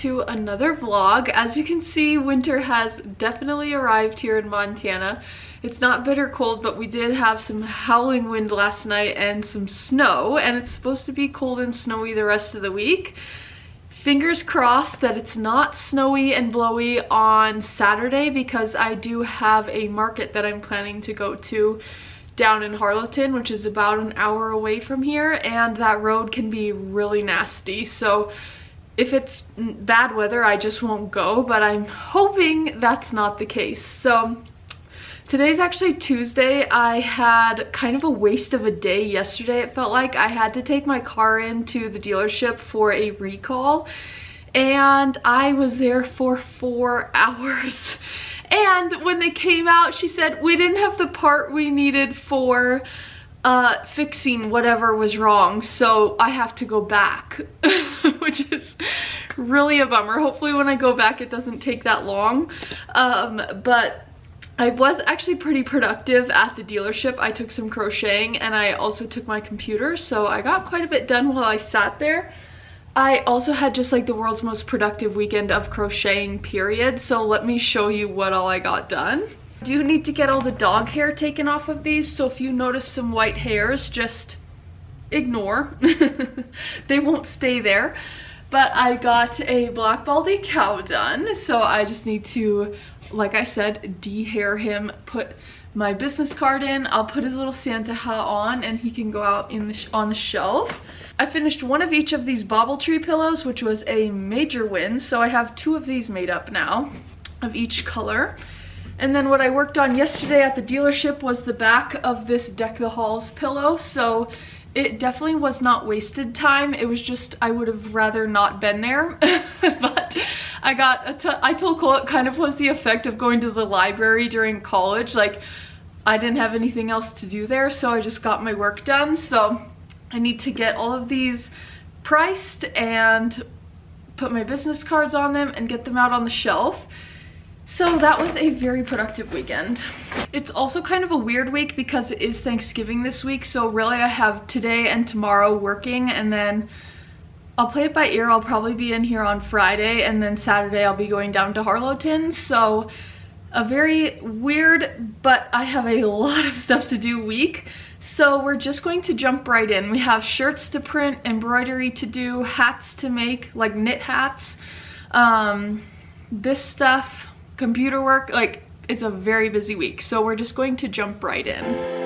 to another vlog. As you can see, winter has definitely arrived here in Montana. It's not bitter cold, but we did have some howling wind last night and some snow, and it's supposed to be cold and snowy the rest of the week. Fingers crossed that it's not snowy and blowy on Saturday, because I do have a market that I'm planning to go to down in Harlowton, which is about an hour away from here, and that road can be really nasty. So if it's bad weather, I just won't go, but I'm hoping that's not the case. So today's actually Tuesday. I had kind of a waste of a day yesterday. It felt like I had to take my car into the dealership for a recall, and I was there for 4 hours. And when they came out, she said we didn't have the part we needed for fixing whatever was wrong, so I have to go back, which is really a bummer. Hopefully when I go back it doesn't take that long, but I was actually pretty productive at the dealership. I took some crocheting and I also took my computer, so I got quite a bit done while I sat there. I also had just like the world's most productive weekend of crocheting, period. So let me show you what all I got done. I do need to get all the dog hair taken off of these, so if you notice some white hairs, just ignore. They won't stay there. But I got a black baldy cow done, so I just need to, like I said, de-hair him, put my business card in, I'll put his little Santa hat on, and he can go out in on the shelf. I finished one of each of these bobble tree pillows, which was a major win, so I have 2 of these made up now, of each color. And then what I worked on yesterday at the dealership was the back of this Deck the Halls pillow, so it definitely was not wasted time. It was just, I would have rather not been there. But I told Cole it kind of was the effect of going to the library during college. Like, I didn't have anything else to do there, so I just got my work done. So I need to get all of these priced and put my business cards on them and get them out on the shelf. So that was a very productive weekend. It's also kind of a weird week because it is Thanksgiving this week, so really I have today and tomorrow working, and then I'll play it by ear. I'll probably be in here on Friday, and then Saturday I'll be going down to Harlowton. So a very weird, but I have a lot of stuff to do week. So we're just going to jump right in. We have shirts to print, embroidery to do, hats to make, like knit hats, this stuff, computer work. Like, it's a very busy week, so we're just going to jump right in.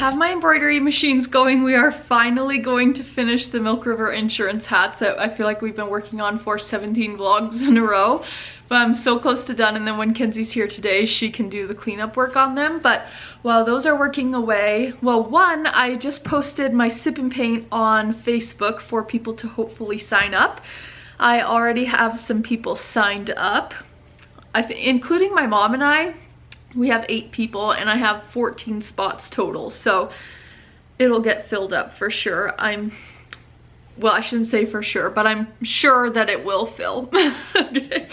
Have my embroidery machines going. We are finally going to finish the Milk River insurance hats that I feel like we've been working on for 17 vlogs in a row, but I'm so close to done. And then when Kenzie's here today, she can do the cleanup work on them. But while those are working away, well, one, I just posted my sip and paint on Facebook for people to hopefully sign up. I already have some people signed up, including my mom and I. We have 8 people and I have 14 spots total, so it'll get filled up for sure. Well, I shouldn't say for sure, but I'm sure that it will fill. Okay.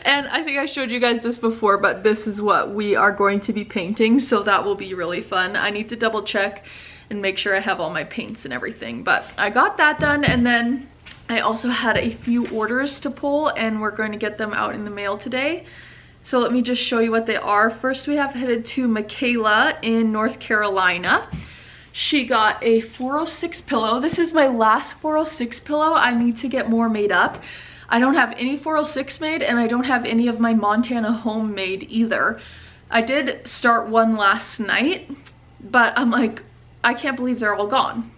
And I think I showed you guys this before, but this is what we are going to be painting, so that will be really fun. I need to double check and make sure I have all my paints and everything, but I got that done. And then I also had a few orders to pull, and we're going to get them out in the mail today. So let me just show you what they are. First, we have headed to Michaela in North Carolina. She got a 406 pillow. This is my last 406 pillow. I need to get more made up. I don't have any 406 made, and I don't have any of my Montana home made either. I did start one last night, but I'm like, I can't believe they're all gone.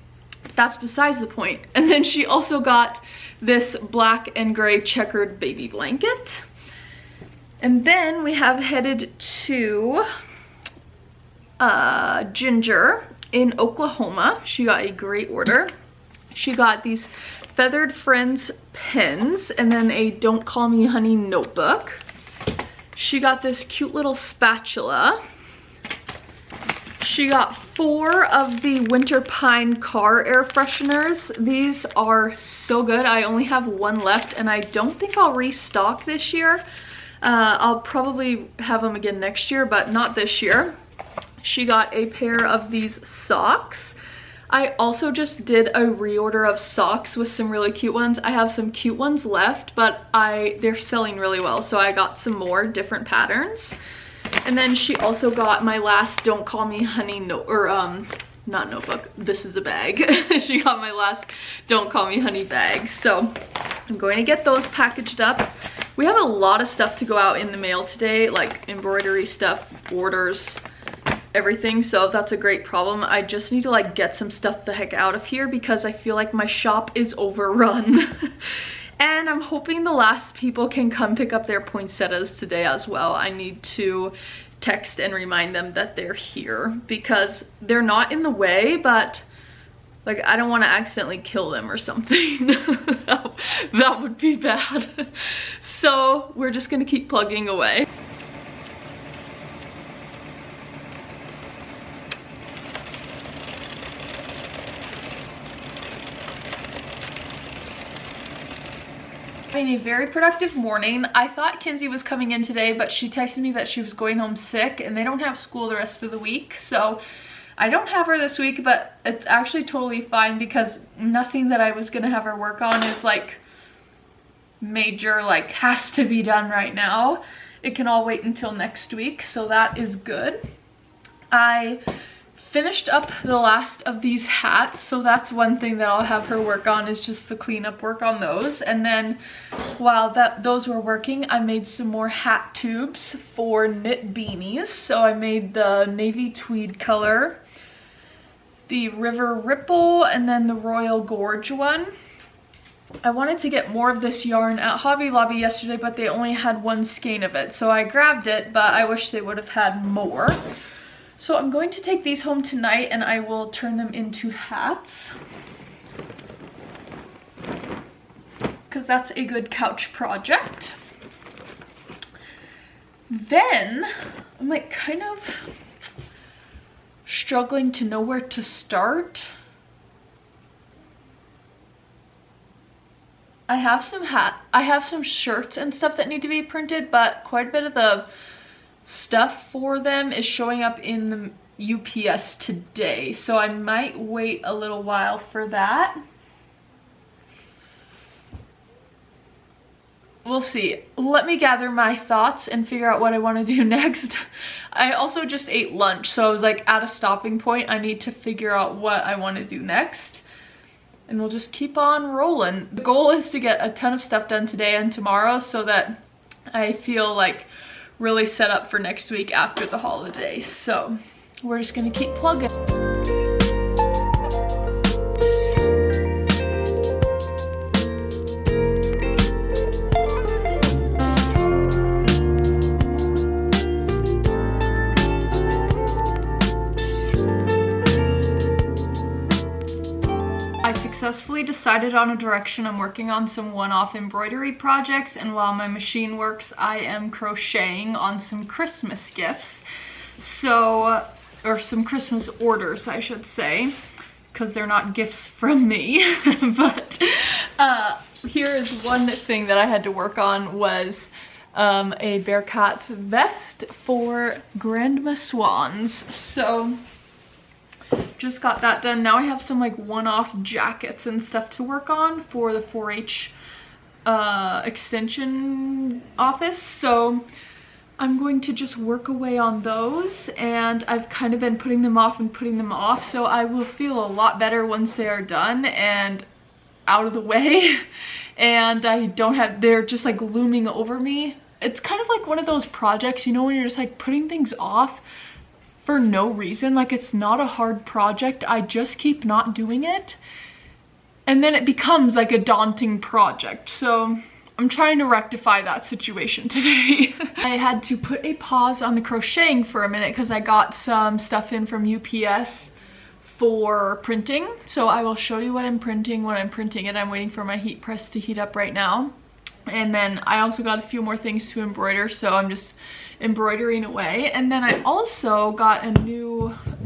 That's besides the point. And then she also got this black and gray checkered baby blanket. And then we have headed to Ginger in Oklahoma. She got a great order. She got these Feathered Friends pens and then a Don't Call Me Honey notebook. She got this cute little spatula. She got 4 of the Winter Pine car air fresheners. These are so good. I only have 1 left and I don't think I'll restock this year. I'll probably have them again next year, but not this year. She got a pair of these socks. I also just did a reorder of socks with some really cute ones. I have some cute ones left, but they're selling really well, so I got some more different patterns. And then she also got my last Don't Call Me Honey not notebook, this is a bag. She got my last Don't Call Me Honey bag. So I'm going to get those packaged up. We have a lot of stuff to go out in the mail today, like embroidery stuff, orders, everything. So that's a great problem. I just need to like get some stuff the heck out of here because I feel like my shop is overrun. And I'm hoping the last people can come pick up their poinsettias today as well. I need to text and remind them that they're here because they're not in the way, but like I don't want to accidentally kill them or something. That would be bad. So we're just gonna keep plugging away. Having a very productive morning. I thought Kinsey was coming in today, but she texted me that she was going home sick and they don't have school the rest of the week. So I don't have her this week, but it's actually totally fine because nothing that I was gonna have her work on is like major, like has to be done right now. It can all wait until next week, so that is good. I finished up the last of these hats, so that's one thing that I'll have her work on is just the cleanup work on those. And then while those were working, I made some more hat tubes for knit beanies. So I made the navy tweed color, the River Ripple, and then the Royal Gorge one. I wanted to get more of this yarn at Hobby Lobby yesterday, but they only had 1 skein of it, so I grabbed it, but I wish they would have had more. So I'm going to take these home tonight and I will turn them into hats because that's a good couch project. Then I'm like kind of struggling to know where to start. I have some shirts and stuff that need to be printed, but quite a bit of the stuff for them is showing up in the UPS today, so I might wait a little while for that. We'll see. Let me gather my thoughts and figure out what I want to do next. I also just ate lunch, so I was like at a stopping point. I need to figure out what I want to do next, and we'll just keep on rolling. The goal is to get a ton of stuff done today and tomorrow so that I feel like really set up for next week after the holidays. So we're just gonna keep plugging. I successfully decided on a direction. I'm working on some one-off embroidery projects, and while my machine works, I am crocheting on some Christmas gifts. So, or some Christmas orders, I should say, because they're not gifts from me. But here is one thing that I had to work on was a Bearcat vest for Grandma Swans. So just got that done. Now I have some like one-off jackets and stuff to work on for the 4-H extension office. So I'm going to just work away on those, and I've kind of been putting them off and putting them off, so I will feel a lot better once they are done and out of the way and I don't have, they're just like looming over me. It's kind of like one of those projects, you know, when you're just like putting things off for no reason. Like, it's not a hard project, I just keep not doing it, and then it becomes like a daunting project. So I'm trying to rectify that situation today. I had to put a pause on the crocheting for a minute because I got some stuff in from UPS for printing. So I will show you what I'm printing when I'm printing it. I'm waiting for my heat press to heat up right now. And then I also got a few more things to embroider, so I'm just embroidering away. And then I also got a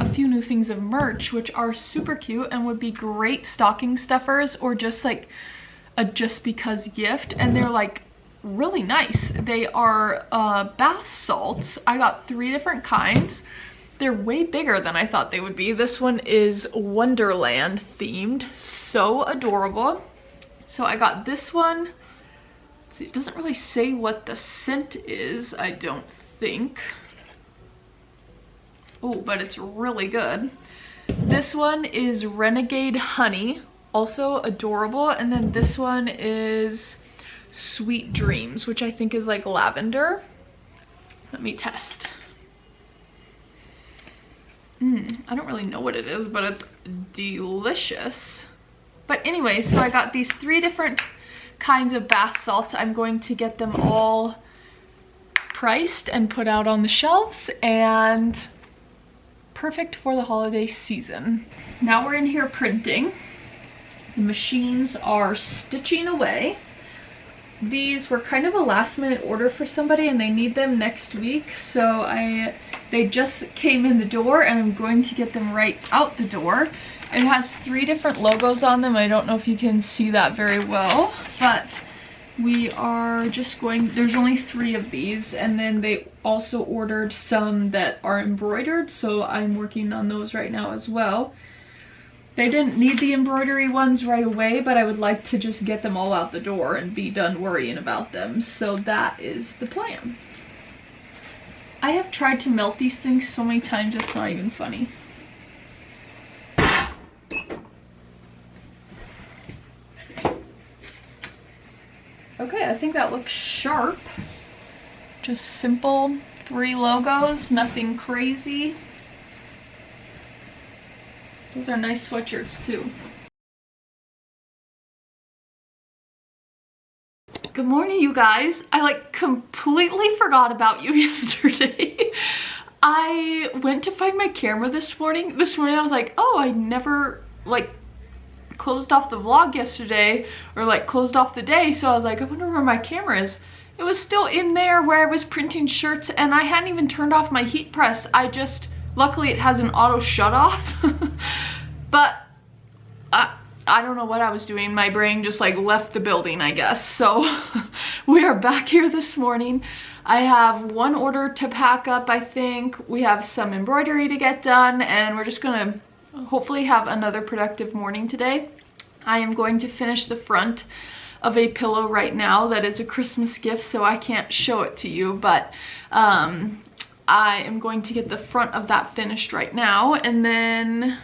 few new things of merch, which are super cute and would be great stocking stuffers or just like a just because gift. And they're like really nice. They are bath salts. I got 3 different kinds. They're way bigger than I thought they would be. This one is Wonderland themed, so adorable. So I got this one. See, it doesn't really say what the scent is, I don't think. Oh, but it's really good. This one is Renegade Honey, also adorable. And then this one is Sweet Dreams, which I think is like lavender. Let me test. I don't really know what it is, but it's delicious. But anyway, so I got these 3 different kinds of bath salts. I'm going to get them all priced and put out on the shelves, and perfect for the holiday season. Now we're in here printing. The machines are stitching away. These were kind of a last minute order for somebody and they need them next week, so they just came in the door and I'm going to get them right out the door. It has 3 different logos on them. I don't know if you can see that very well, but we are just going, there's only 3 of these, and then they also ordered some that are embroidered, so I'm working on those right now as well. They didn't need the embroidery ones right away, but I would like to just get them all out the door and be done worrying about them, so that is the plan. I have tried to melt these things so many times it's not even funny. Okay, I think that looks sharp. Just simple 3 logos, nothing crazy. Those are nice sweatshirts too. Good morning, you guys. I like completely forgot about you yesterday. I went to find my camera this morning. I was like, oh, I never like closed off the vlog yesterday, or like closed off the day, so I was like, I wonder where my camera is. It was still in there where I was printing shirts, and I hadn't even turned off my heat press. Luckily it has an auto shut off. But I don't know what I was doing. My brain just like left the building, I guess. So we are back here this morning. I have 1 order to pack up, I think. We have some embroidery to get done, and we're just gonna hopefully have another productive morning today. I am going to finish the front of a pillow right now that is a Christmas gift, so I can't show it to you, but I am going to get the front of that finished right now, and then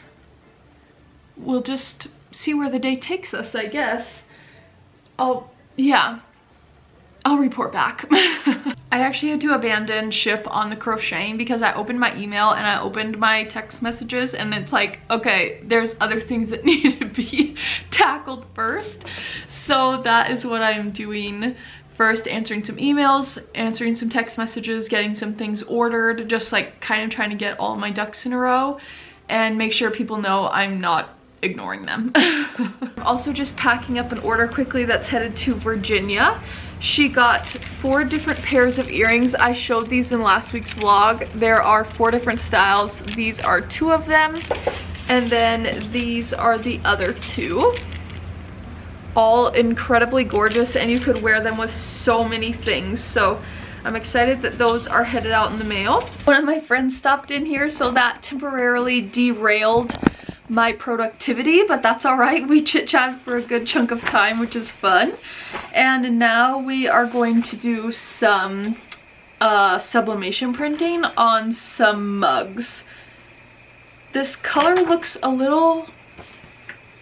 we'll just see where the day takes us, I guess. I'll report back. I actually had to abandon ship on the crocheting because I opened my email and I opened my text messages, and it's like, okay, there's other things that need to be tackled first. So that is what I'm doing first, answering some emails, answering some text messages, getting some things ordered, just like kind of trying to get all my ducks in a row and make sure people know I'm not ignoring them. I'm also just packing up an order quickly that's headed to Virginia. She got 4 different pairs of earrings. I showed these in last week's vlog. There are 4 different styles. These are 2 of them, and then these are the other 2. All incredibly gorgeous, and you could wear them with so many things. So I'm excited that those are headed out in the mail. One of my friends stopped in here, so that temporarily derailed my productivity, but that's all right. We chit-chatted for a good chunk of time, which is fun. And now we are going to do some sublimation printing on some mugs. This color looks a little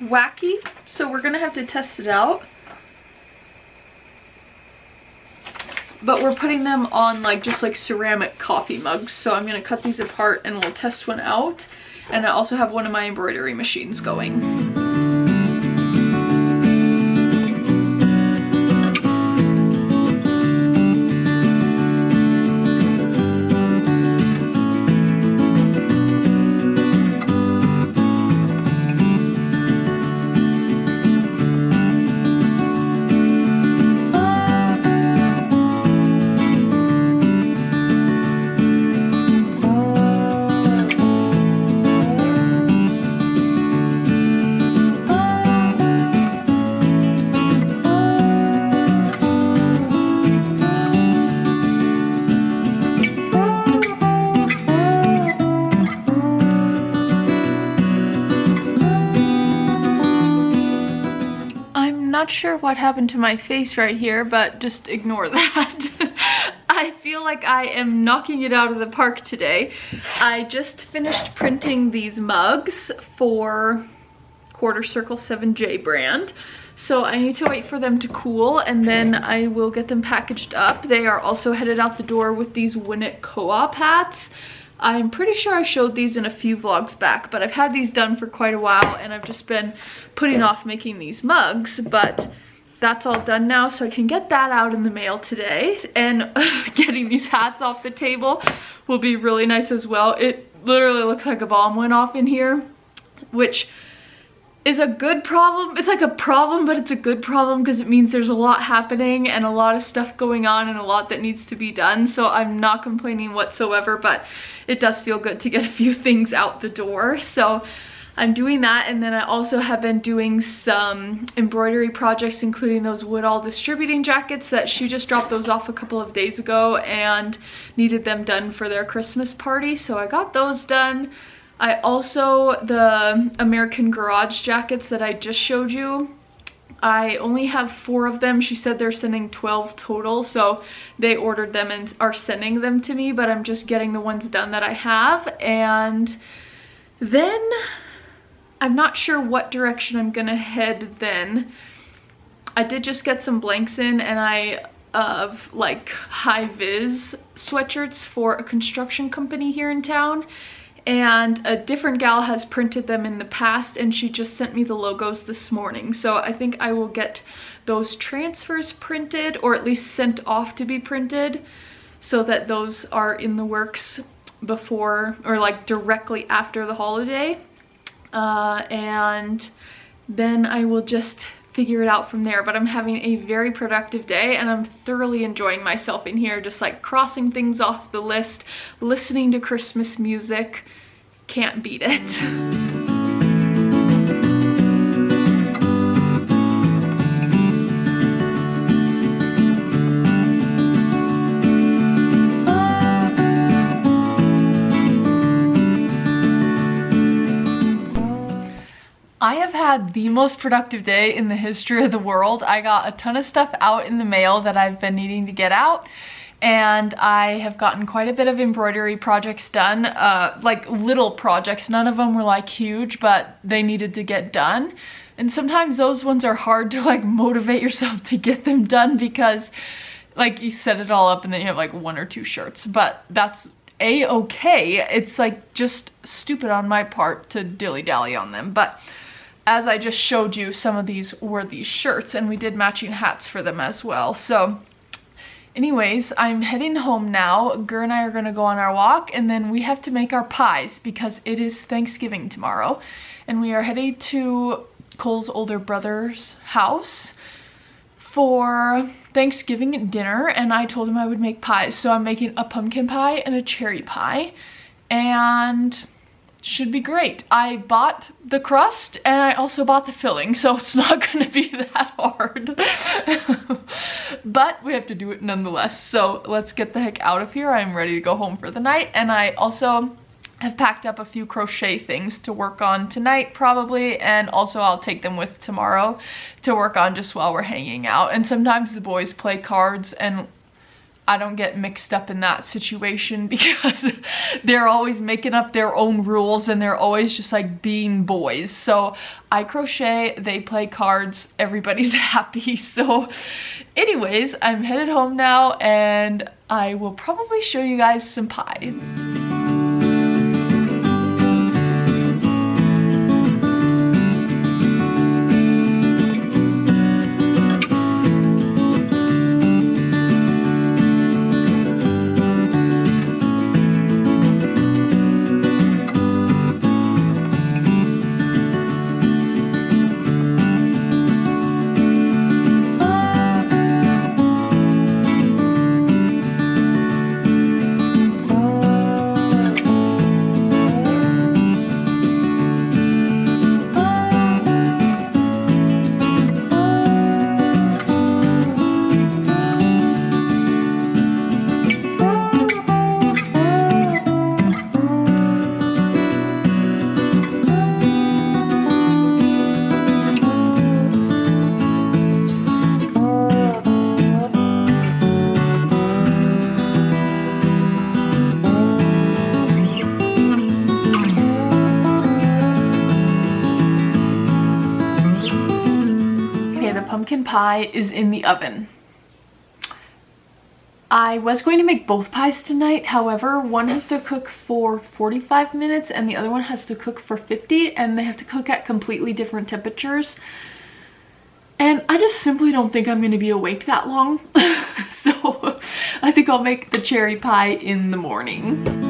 wacky, so we're gonna have to test it out. But we're putting them on like just like ceramic coffee mugs, so I'm gonna cut these apart and we'll test one out. And I also have one of my embroidery machines going. Not sure what happened to my face right here, but just ignore that. I feel like I am knocking it out of the park today. I just finished printing these mugs for Quarter Circle 7J brand. So I need to wait for them to cool and then I will get them packaged up. They are also headed out the door with these Win It co-op hats. I'm pretty sure I showed these in a few vlogs back, but I've had these done for quite a while and I've just been putting off making these mugs, but that's all done now, so I can get that out in the mail today. And getting these hats off the table will be really nice as well. It literally looks like a bomb went off in here, which is a good problem. It's like a problem, but it's a good problem because it means there's a lot happening and a lot of stuff going on and a lot that needs to be done. So I'm not complaining whatsoever, but it does feel good to get a few things out the door. So I'm doing that, and then I also have been doing some embroidery projects, including those Woodall distributing jackets that she just dropped those off a couple of days ago and needed them done for their Christmas party. So I got those done. I also, the American Garage jackets that I just showed you, I only have 4 of them. She said they're sending 12 total, so they ordered them and are sending them to me, but I'm just getting the ones done that I have. And then I'm not sure what direction I'm gonna head then. I did just get some blanks in, and I of like high-vis sweatshirts for a construction company here in town. And a different gal has printed them in the past and she just sent me the logos this morning. So I think I will get those transfers printed, or at least sent off to be printed, so that those are in the works before, or like directly after the holiday. And then I will just figure it out from there. But I'm having a very productive day and I'm thoroughly enjoying myself in here, just like crossing things off the list, listening to Christmas music. Can't beat it. I have had the most productive day in the history of the world. I got a ton of stuff out in the mail that I've been needing to get out, and I have gotten quite a bit of embroidery projects done, like little projects. None of them were like huge, but they needed to get done. And sometimes those ones are hard to like motivate yourself to get them done, because like you set it all up and then you have like 1 or 2 shirts, but that's a-okay. It's like just stupid on my part to dilly-dally on them. But as I just showed you, some of these were these shirts, and we did matching hats for them as well. So anyways, I'm heading home now. Gur and I are gonna go on our walk, and then we have to make our pies because it is Thanksgiving tomorrow. And we are headed to Cole's older brother's house for Thanksgiving dinner, and I told him I would make pies. So I'm making a pumpkin pie and a cherry pie, and should be great. I bought the crust and I also bought the filling, so it's not gonna be that hard. But we have to do it nonetheless. So let's get the heck out of here. I'm ready to go home for the night, and I also have packed up a few crochet things to work on tonight probably, and also I'll take them with tomorrow to work on just while we're hanging out. And sometimes the boys play cards, and I don't get mixed up in that situation because they're always making up their own rules and they're always just like being boys. So I crochet, they play cards, everybody's happy. So anyways, I'm headed home now and I will probably show you guys some pie. Pumpkin pie is in the oven. I was going to make both pies tonight, however, one has to cook for 45 minutes and the other one has to cook for 50, and they have to cook at completely different temperatures. And I just simply don't think I'm going to be awake that long. So I think I'll make the cherry pie in the morning.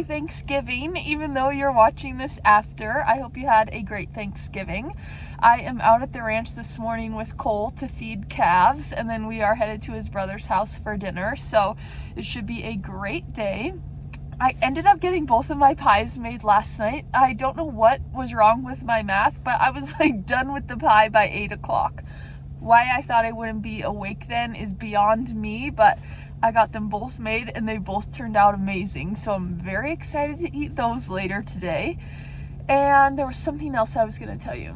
Thanksgiving, even though you're watching this after. I hope you had a great Thanksgiving. I am out at the ranch this morning with Cole to feed calves, and then we are headed to his brother's house for dinner, so it should be a great day. I ended up getting both of my pies made last night. I don't know what was wrong with my math, but I was like done with the pie by 8 o'clock. Why I thought I wouldn't be awake then is beyond me, but I got them both made and they both turned out amazing. So I'm very excited to eat those later today. And there was something else I was going to tell you.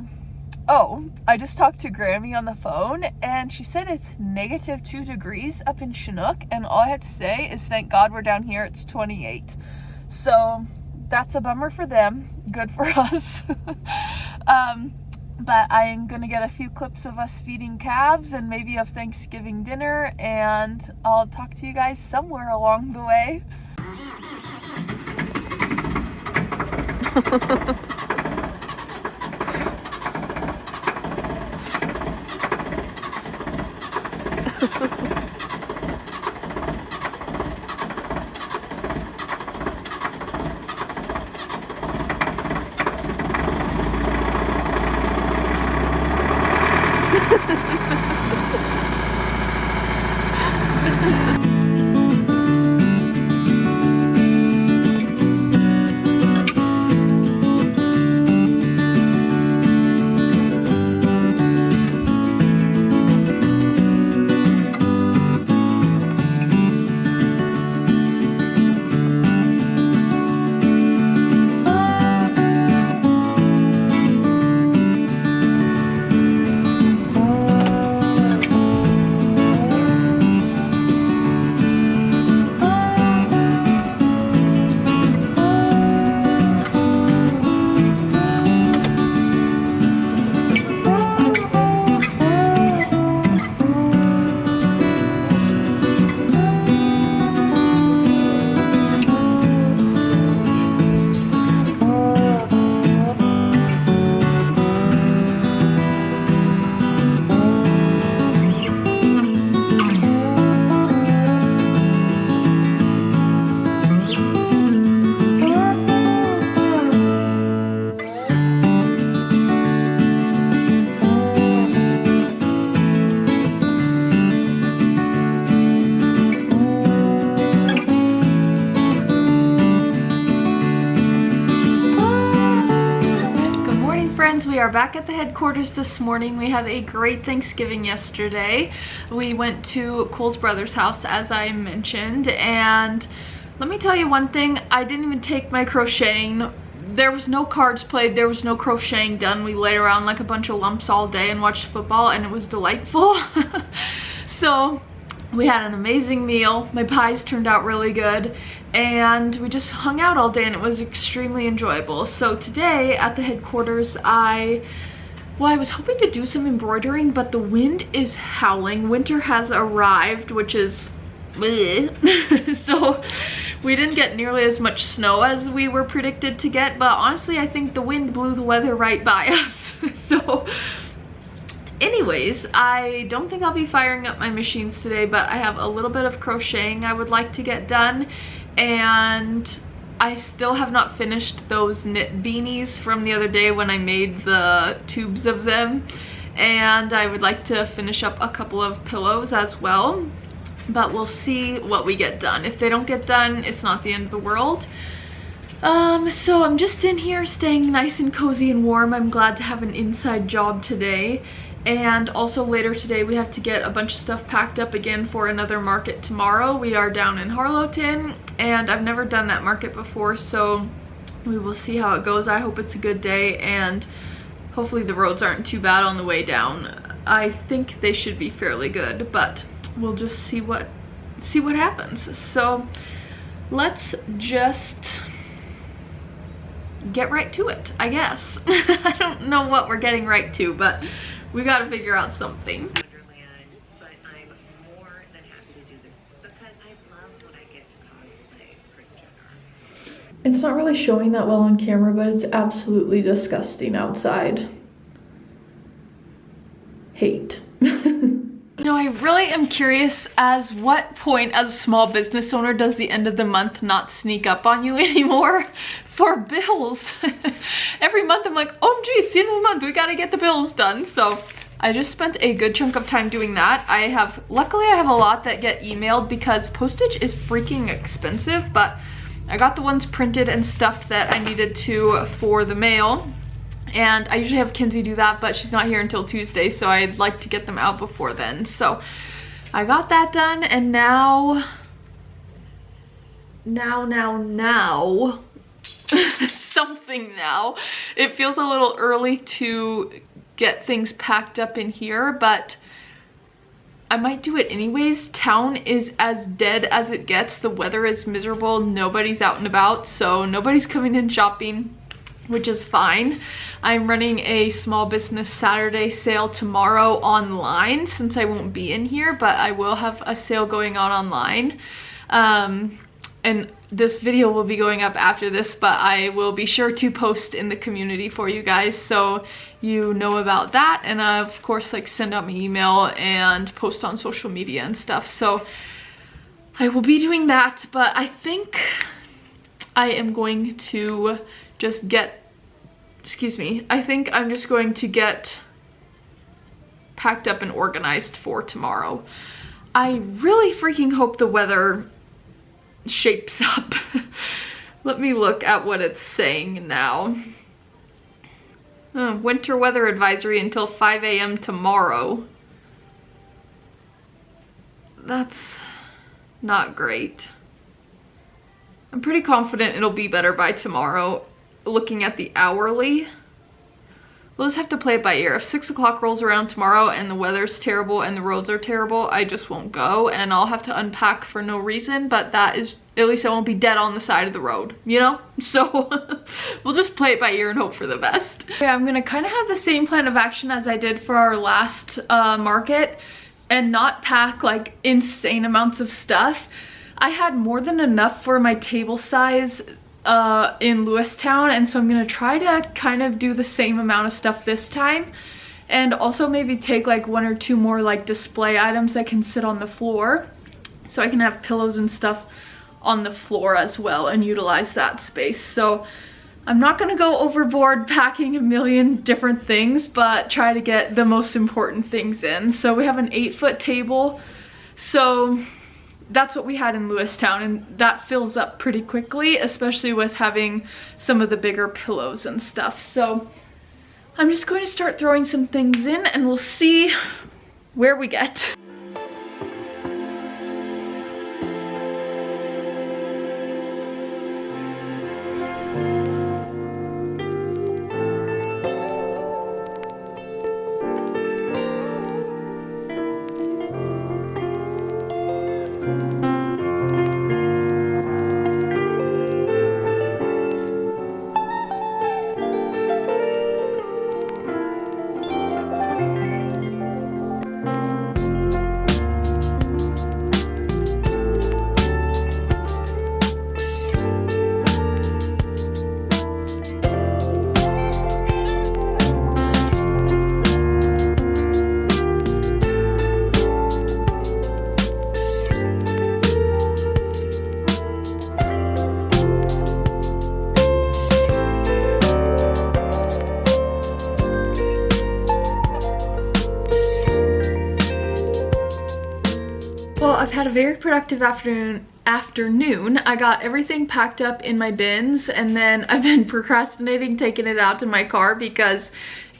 Oh, I just talked to Grammy on the phone and she said it's -2 degrees up in Chinook, and all I have to say is thank God we're down here, it's 28. So that's a bummer for them, good for us. But I am going to get a few clips of us feeding calves and maybe of Thanksgiving dinner, and I'll talk to you guys somewhere along the way. we are back at the headquarters this morning. We had a great Thanksgiving yesterday. We went to Cole's brother's house, as I mentioned, and let me tell you one thing, I didn't even take my crocheting. There was no cards played, there was no crocheting done. We laid around like a bunch of lumps all day and watched football, and it was delightful. So we had an amazing meal. My pies turned out really good, and we just hung out all day, and it was extremely enjoyable. So today at the headquarters, I was hoping to do some embroidering, but the wind is howling. Winter has arrived, which is bleh. So we didn't get nearly as much snow as we were predicted to get, but honestly I think the wind blew the weather right by us. So anyways, I don't think I'll be firing up my machines today, but I have a little bit of crocheting I would like to get done, and I still have not finished those knit beanies from the other day when I made the tubes of them, and I would like to finish up a couple of pillows as well, but we'll see what we get done. If they don't get done, it's not the end of the world. So I'm just in here staying nice and cozy and warm. I'm glad to have an inside job today. And also later today we have to get a bunch of stuff packed up again for another market tomorrow. We are down in Harlowton, and I've never done that market before, so we will see how it goes. I hope it's a good day, and hopefully the roads aren't too bad on the way down. I think they should be fairly good, but we'll just see what happens. So let's just get right to it, I guess. I don't know what we're getting right to, but we gotta figure out something. But I'm more than happy to do this because I love when I get to cosplay Christian art. It's not really showing that well on camera, but it's absolutely disgusting outside. Hate. No, I really am curious as what point as a small business owner does the end of the month not sneak up on you anymore for bills. Every month I'm like, oh gee, it's the end of the month, we gotta get the bills done. So I just spent a good chunk of time doing that. Luckily I have a lot that get emailed because postage is freaking expensive, but I got the ones printed and stuff that I needed to for the mail. And I usually have Kinsey do that, but she's not here until Tuesday, so I'd like to get them out before then. So I got that done, and now something now. It feels a little early to get things packed up in here, but I might do it anyways. Town is as dead as it gets. The weather is miserable. Nobody's out and about, so nobody's coming in shopping, which is fine. I'm running a small business Saturday sale tomorrow online since I won't be in here, but I will have a sale going on online. And this video will be going up after this, but I will be sure to post in the community for you guys so you know about that, and of course like send out my email and post on social media and stuff. So I will be doing that, but I think I am going to just I think I'm just going to get packed up and organized for tomorrow. I really freaking hope the weather shapes up. Let me look at what it's saying now. Winter weather advisory until 5 a.m. tomorrow. That's not great. I'm pretty confident it'll be better by tomorrow. Looking at the hourly, we'll just have to play it by ear. If 6 o'clock rolls around tomorrow and the weather's terrible and the roads are terrible, I just won't go, and I'll have to unpack for no reason, but that is, at least I won't be dead on the side of the road, you know? So we'll just play it by ear and hope for the best. Yeah, I'm gonna kind of have the same plan of action as I did for our last market and not pack like insane amounts of stuff. I had more than enough for my table size in Lewistown, and so I'm gonna try to kind of do the same amount of stuff this time, and also maybe take like 1 or 2 more like display items that can sit on the floor so I can have pillows and stuff on the floor as well and utilize that space. So I'm not gonna go overboard packing a million different things, but try to get the most important things in. So we have an 8-foot table, so that's what we had in Lewistown, and that fills up pretty quickly, especially with having some of the bigger pillows and stuff. So I'm just going to start throwing some things in and we'll see where we get. Well, I've had a very productive afternoon. I got everything packed up in my bins, and then I've been procrastinating taking it out to my car because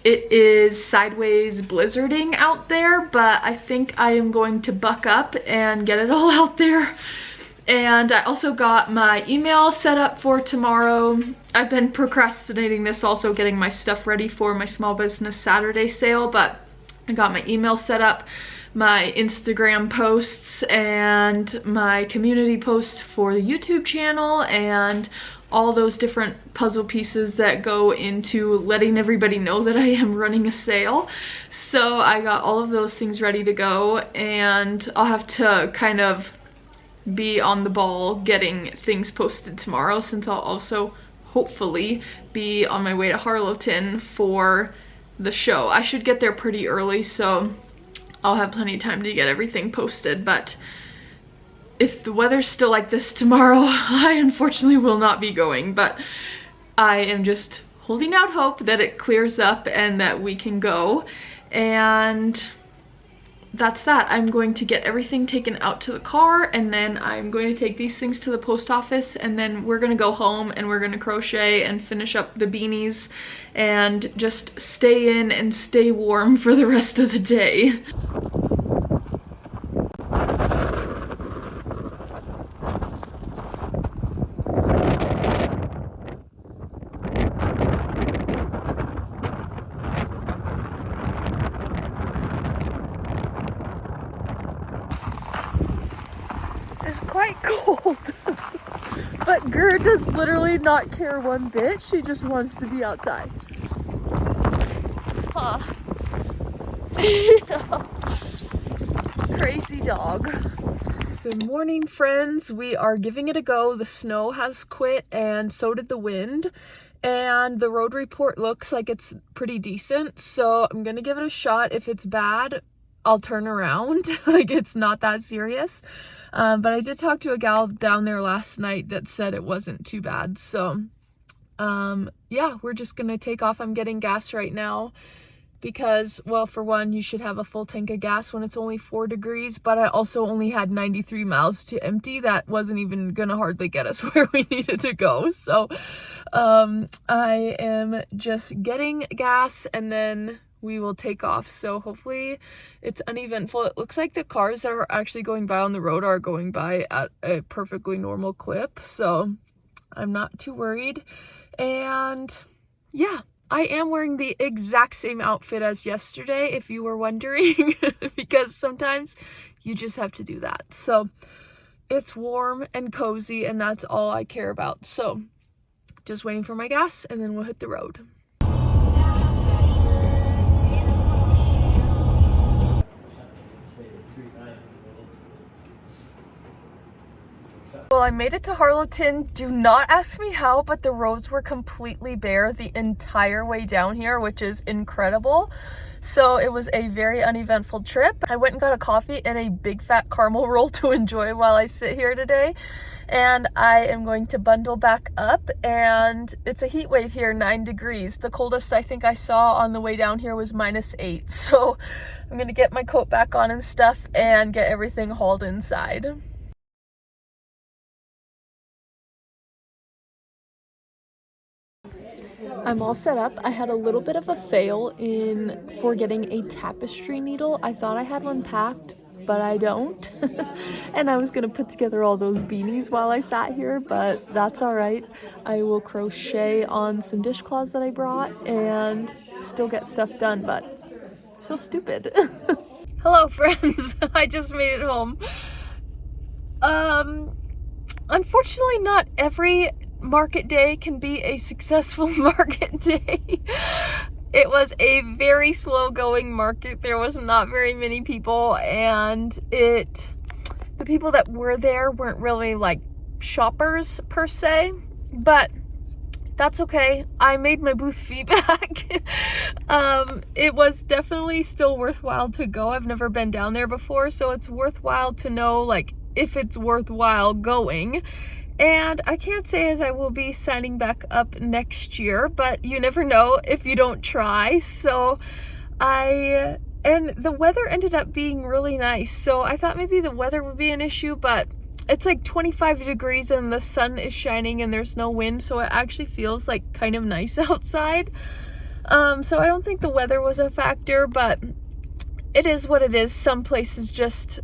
it is sideways blizzarding out there, but I think I am going to buck up and get it all out there. And I also got my email set up for tomorrow. I've been procrastinating this, also getting my stuff ready for my Small Business Saturday sale, but I got my email set up, my Instagram posts, and my community post for the YouTube channel, and all those different puzzle pieces that go into letting everybody know that I am running a sale. So I got all of those things ready to go, and I'll have to kind of be on the ball getting things posted tomorrow, since I'll also hopefully be on my way to Harlowton for the show. I should get there pretty early, so I'll have plenty of time to get everything posted, but if the weather's still like this tomorrow, I unfortunately will not be going, but I am just holding out hope that it clears up and that we can go. And that's that. I'm going to get everything taken out to the car, and then I'm going to take these things to the post office, and then we're gonna go home and we're gonna crochet and finish up the beanies and just stay in and stay warm for the rest of the day. It's quite cold, but Gur does literally not care one bit. She just wants to be outside. Huh. Yeah. Crazy dog. Good morning, friends. We are giving it a go. The snow has quit, and so did the wind, and the road report looks like it's pretty decent, so I'm gonna give it a shot. If it's bad, I'll turn around. Like, it's not that serious. But I did talk to a gal down there last night that said it wasn't too bad. So, yeah, we're just gonna take off. I'm getting gas right now because, well, for one, you should have a full tank of gas when it's only 4 degrees, but I also only had 93 miles to empty. That wasn't even gonna hardly get us where we needed to go. So, I am just getting gas, and then we will take off. So hopefully it's uneventful. It looks like the cars that are actually going by on the road are going by at a perfectly normal clip, so I'm not too worried. And yeah, I am wearing the exact same outfit as yesterday, if you were wondering, because sometimes you just have to do that. So it's warm and cozy, and that's all I care about. So just waiting for my gas, and then we'll hit the road. Well, I made it to Harlowton. Do not ask me how, but the roads were completely bare the entire way down here, which is incredible. So it was a very uneventful trip. I went and got a coffee and a big fat caramel roll to enjoy while I sit here today. And I am going to bundle back up, and it's a heat wave here, 9 degrees. The coldest I think I saw on the way down here was -8. So I'm gonna get my coat back on and stuff and get everything hauled inside. I'm all set up. I had a little bit of a fail in forgetting a tapestry needle. I thought I had one packed, but I don't. And I was gonna put together all those beanies while I sat here, but that's all right. I will crochet on some dishcloths that I brought and still get stuff done, but so stupid. Hello friends, I just made it home. Unfortunately not every market day can be a successful market day. It was a very slow going market. There was not very many people, and the people that were there weren't really like shoppers per se, but that's okay. I made my booth fee back. It was definitely still worthwhile to go. I've never been down there before, so it's worthwhile to know like if it's worthwhile going. And I can't say as I will be signing back up next year, but you never know if you don't try. So and the weather ended up being really nice. So I thought maybe the weather would be an issue, but it's like 25 degrees and the sun is shining and there's no wind. So it actually feels like kind of nice outside. So I don't think the weather was a factor, but it is what it is. Some places just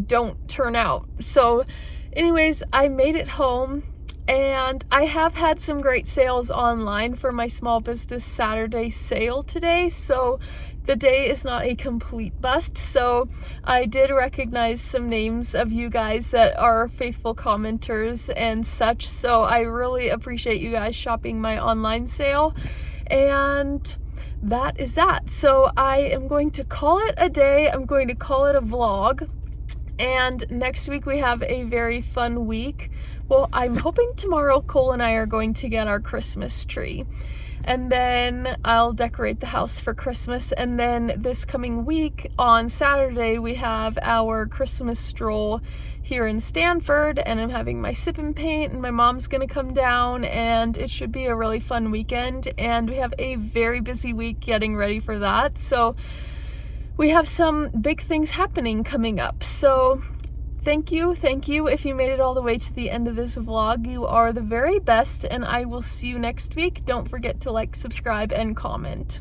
don't turn out. So anyways, I made it home, and I have had some great sales online for my Small Business Saturday sale today, so the day is not a complete bust. So I did recognize some names of you guys that are faithful commenters and such, so I really appreciate you guys shopping my online sale, and that is that. So I am going to call it a day. I'm going to call it a vlog. And next week we have a very fun week. Well, I'm hoping tomorrow Cole and I are going to get our Christmas tree. And then I'll decorate the house for Christmas. And then this coming week on Saturday, we have our Christmas stroll here in Stanford. And I'm having my sip and paint, and my mom's gonna come down, and it should be a really fun weekend. And we have a very busy week getting ready for that. So we have some big things happening coming up. So thank you if you made it all the way to the end of this vlog. You are the very best, and I will see you next week. Don't forget to like, subscribe, and comment.